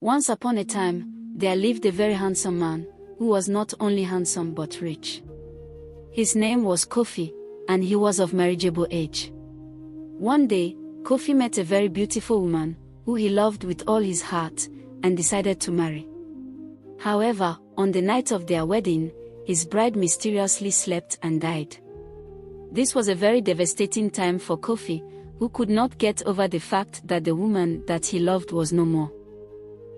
Once upon a time, there lived a very handsome man, who was not only handsome but rich. His name was Kofi, and he was of marriageable age. One day, Kofi met a very beautiful woman, who he loved with all his heart, and decided to marry. However, on the night of their wedding, his bride mysteriously slept and died. This was a very devastating time for Kofi, who could not get over the fact that the woman that he loved was no more.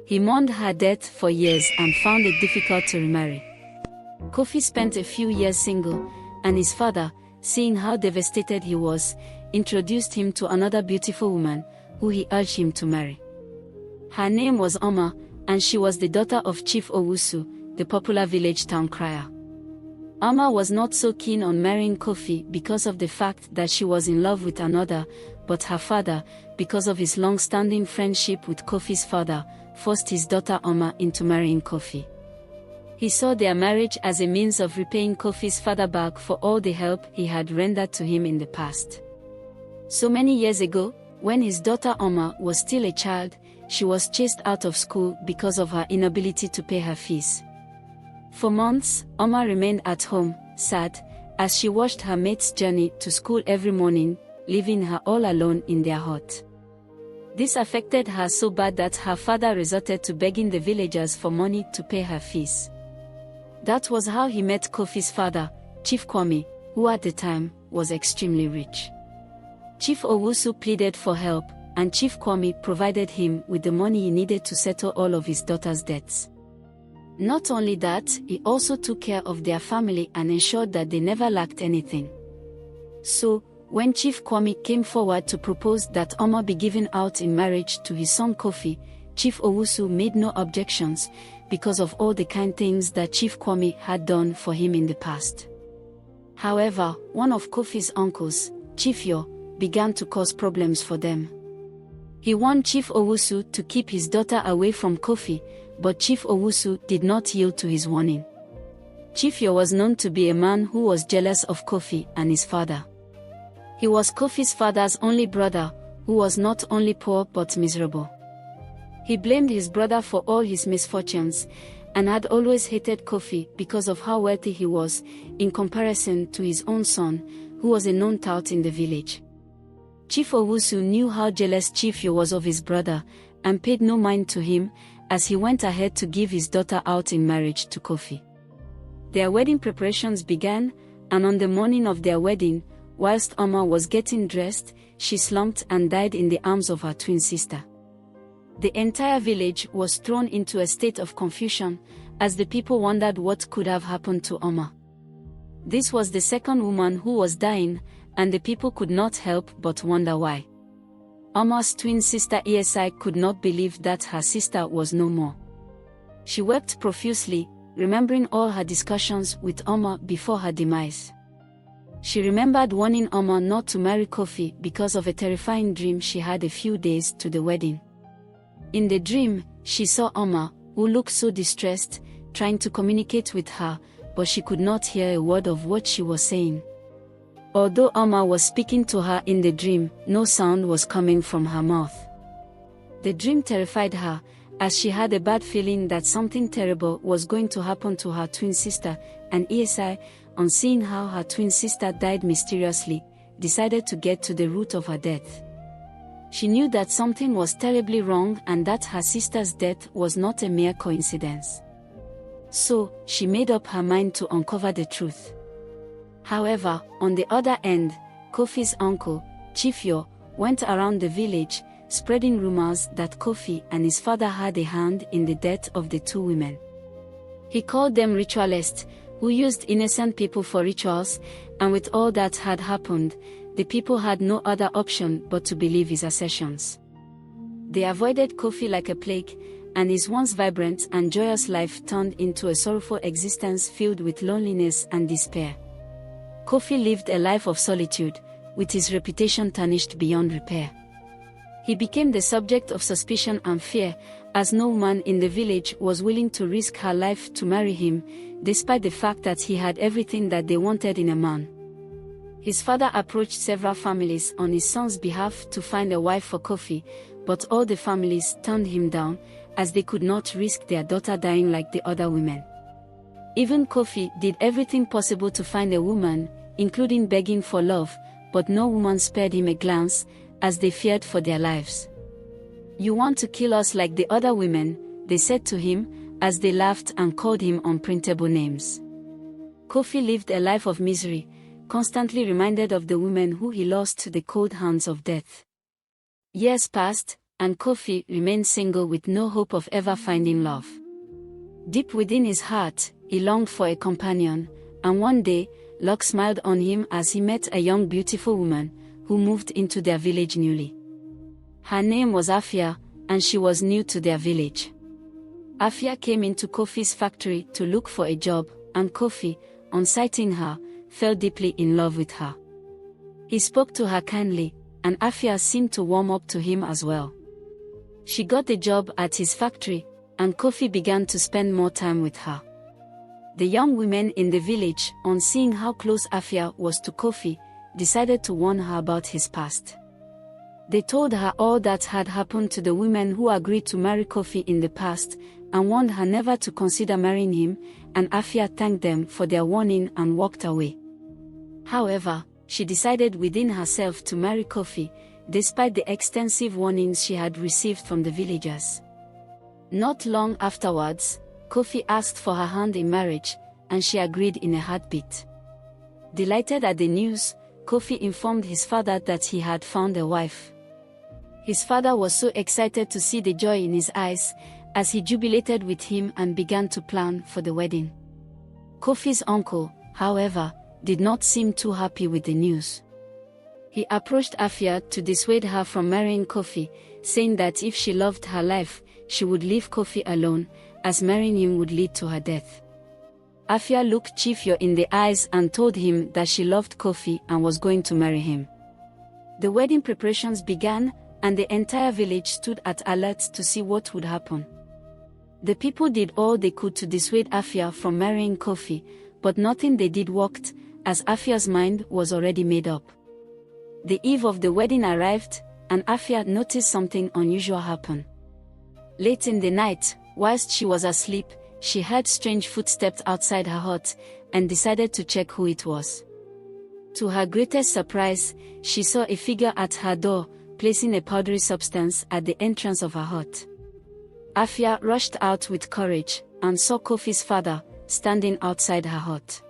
He mourned her death for years and found it difficult to remarry. Kofi spent a few years single, and his father, seeing how devastated he was, introduced him to another beautiful woman, who he urged him to marry. Her name was Oma, and she was the daughter of Chief Owusu, the popular village town crier. Oma was not so keen on marrying Kofi because of the fact that she was in love with another, but her father, because of his long-standing friendship with Kofi's father, forced his daughter Oma into marrying Kofi. He saw their marriage as a means of repaying Kofi's father back for all the help he had rendered to him in the past. So many years ago, when his daughter Oma was still a child, she was chased out of school because of her inability to pay her fees. For months, Oma remained at home, sad, as she watched her mates journey to school every morning, leaving her all alone in their hut. This affected her so bad that her father resorted to begging the villagers for money to pay her fees. That was how he met Kofi's father, Chief Kwame, who at the time was extremely rich. Chief Owusu pleaded for help, and Chief Kwame provided him with the money he needed to settle all of his daughter's debts. Not only that, he also took care of their family and ensured that they never lacked anything. So, when Chief Kwame came forward to propose that Oma be given out in marriage to his son Kofi, Chief Owusu made no objections, because of all the kind things that Chief Kwame had done for him in the past. However, one of Kofi's uncles, Chief Yo, began to cause problems for them. He warned Chief Owusu to keep his daughter away from Kofi, but Chief Owusu did not yield to his warning. Chief Yo was known to be a man who was jealous of Kofi and his father. He was Kofi's father's only brother, who was not only poor but miserable. He blamed his brother for all his misfortunes, and had always hated Kofi because of how wealthy he was, in comparison to his own son, who was a known tout in the village. Chief Owusu knew how jealous Chief Yo was of his brother, and paid no mind to him, as he went ahead to give his daughter out in marriage to Kofi. Their wedding preparations began, and on the morning of their wedding, whilst Oma was getting dressed, she slumped and died in the arms of her twin sister. The entire village was thrown into a state of confusion, as the people wondered what could have happened to Oma. This was the second woman who was dying, and the people could not help but wonder why. Oma's twin sister Esi could not believe that her sister was no more. She wept profusely, remembering all her discussions with Oma before her demise. She remembered warning Oma not to marry Kofi because of a terrifying dream she had a few days to the wedding. In the dream, she saw Oma, who looked so distressed, trying to communicate with her, but she could not hear a word of what she was saying. Although Oma was speaking to her in the dream, no sound was coming from her mouth. The dream terrified her, as she had a bad feeling that something terrible was going to happen to her twin sister, and Esi, on seeing how her twin sister died mysteriously, decided to get to the root of her death. She knew that something was terribly wrong and that her sister's death was not a mere coincidence. So, she made up her mind to uncover the truth. However, on the other end, Kofi's uncle, Chief Yo, went around the village, spreading rumors that Kofi and his father had a hand in the death of the two women. He called them ritualists, who used innocent people for rituals, and with all that had happened, the people had no other option but to believe his assertions. They avoided Kofi like a plague, and his once vibrant and joyous life turned into a sorrowful existence filled with loneliness and despair. Kofi lived a life of solitude, with his reputation tarnished beyond repair. He became the subject of suspicion and fear, as no woman in the village was willing to risk her life to marry him, despite the fact that he had everything that they wanted in a man. His father approached several families on his son's behalf to find a wife for Kofi, but all the families turned him down, as they could not risk their daughter dying like the other women. Even Kofi did everything possible to find a woman, including begging for love, but no woman spared him a glance, as they feared for their lives. "You want to kill us like the other women," they said to him, as they laughed and called him unprintable names. Kofi lived a life of misery, constantly reminded of the women who he lost to the cold hands of death. Years passed, and Kofi remained single with no hope of ever finding love. Deep within his heart, he longed for a companion, and one day, luck smiled on him as he met a young beautiful woman, who moved into their village newly. Her name was Afia, and she was new to their village. Afia came into Kofi's factory to look for a job, and Kofi, on sighting her, fell deeply in love with her. He spoke to her kindly, and Afia seemed to warm up to him as well. She got the job at his factory, and Kofi began to spend more time with her. The young women in the village, on seeing how close Afia was to Kofi, decided to warn her about his past. They told her all that had happened to the women who agreed to marry Kofi in the past, and warned her never to consider marrying him, and Afia thanked them for their warning and walked away. However, she decided within herself to marry Kofi, despite the extensive warnings she had received from the villagers. Not long afterwards, Kofi asked for her hand in marriage, and she agreed in a heartbeat. Delighted at the news, Kofi informed his father that he had found a wife. His father was so excited to see the joy in his eyes, as he jubilated with him and began to plan for the wedding. Kofi's uncle, however, did not seem too happy with the news. He approached Afia to dissuade her from marrying Kofi, saying that if she loved her life, she would leave Kofi alone, as marrying him would lead to her death. Afia looked Chifyo in the eyes and told him that she loved Kofi and was going to marry him. The wedding preparations began, and the entire village stood at alert to see what would happen. The people did all they could to dissuade Afia from marrying Kofi, but nothing they did worked, as Afia's mind was already made up. The eve of the wedding arrived, and Afia noticed something unusual happen. Late in the night, whilst she was asleep, she heard strange footsteps outside her hut, and decided to check who it was. To her greatest surprise, she saw a figure at her door, placing a powdery substance at the entrance of her hut. Afia rushed out with courage, and saw Kofi's father, standing outside her hut.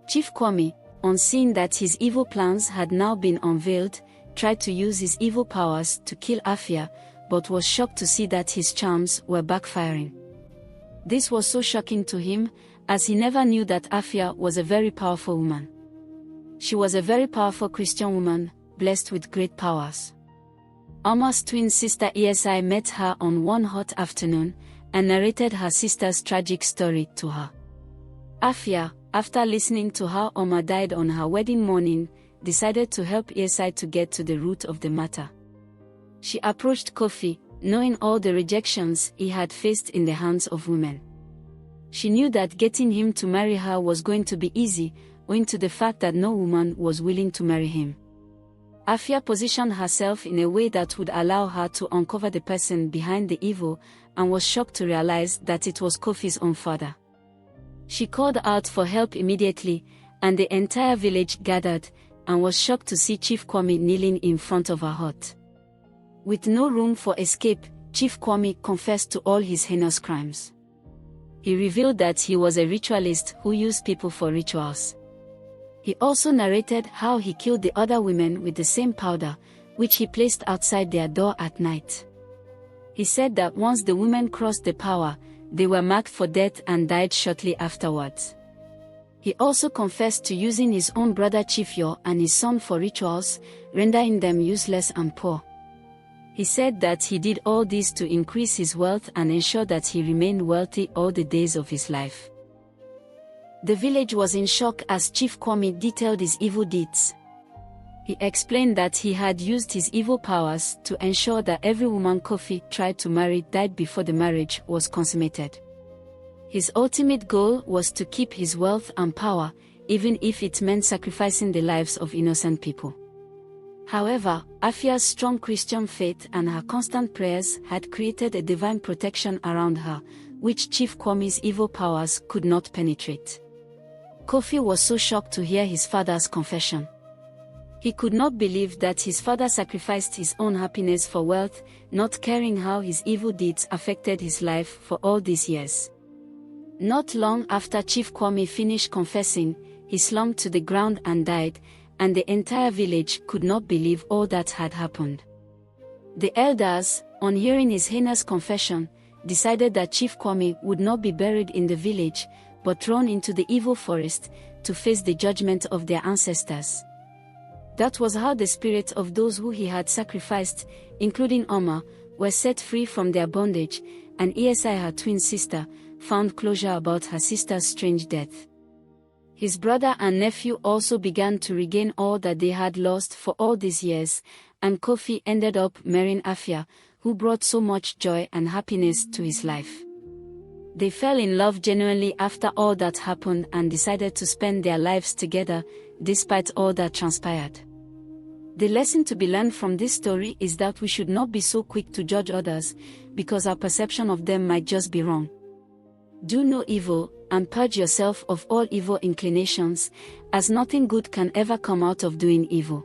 Chief Kwame, on seeing that his evil plans had now been unveiled, tried to use his evil powers to kill Afia, but was shocked to see that his charms were backfiring. This was so shocking to him, as he never knew that Afia was a very powerful woman. She was a very powerful Christian woman, blessed with great powers. Omar's twin sister Esi met her on one hot afternoon, and narrated her sister's tragic story to her. Afia, after listening to how Omar died on her wedding morning, decided to help Esi to get to the root of the matter. She approached Kofi, knowing all the rejections he had faced in the hands of women. She knew that getting him to marry her was going to be easy, owing to the fact that no woman was willing to marry him. Afia positioned herself in a way that would allow her to uncover the person behind the evil, and was shocked to realize that it was Kofi's own father. She called out for help immediately, and the entire village gathered, and was shocked to see Chief Kwame kneeling in front of her hut. With no room for escape, Chief Kwame confessed to all his heinous crimes. He revealed that he was a ritualist who used people for rituals. He also narrated how he killed the other women with the same powder, which he placed outside their door at night. He said that once the women crossed the power, they were marked for death and died shortly afterwards. He also confessed to using his own brother Chifyo and his son for rituals, rendering them useless and poor. He said that he did all this to increase his wealth and ensure that he remained wealthy all the days of his life. The village was in shock as Chief Kwame detailed his evil deeds. He explained that he had used his evil powers to ensure that every woman Kofi tried to marry died before the marriage was consummated. His ultimate goal was to keep his wealth and power, even if it meant sacrificing the lives of innocent people. However, Afia's strong Christian faith and her constant prayers had created a divine protection around her, which Chief Kwame's evil powers could not penetrate. Kofi was so shocked to hear his father's confession. He could not believe that his father sacrificed his own happiness for wealth, not caring how his evil deeds affected his life for all these years. Not long after Chief Kwame finished confessing, he slumped to the ground and died, and the entire village could not believe all that had happened. The elders, on hearing his heinous confession, decided that Chief Kwame would not be buried in the village, but thrown into the evil forest, to face the judgment of their ancestors. That was how the spirits of those who he had sacrificed, including Oma, were set free from their bondage, and Esi, her twin sister, found closure about her sister's strange death. His brother and nephew also began to regain all that they had lost for all these years, and Kofi ended up marrying Afia, who brought so much joy and happiness to his life. They fell in love genuinely after all that happened and decided to spend their lives together, despite all that transpired. The lesson to be learned from this story is that we should not be so quick to judge others, because our perception of them might just be wrong. Do no evil, and purge yourself of all evil inclinations, as nothing good can ever come out of doing evil.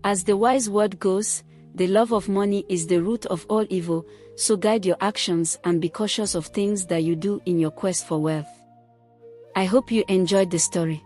As the wise word goes, the love of money is the root of all evil, so guide your actions and be cautious of things that you do in your quest for wealth. I hope you enjoyed the story.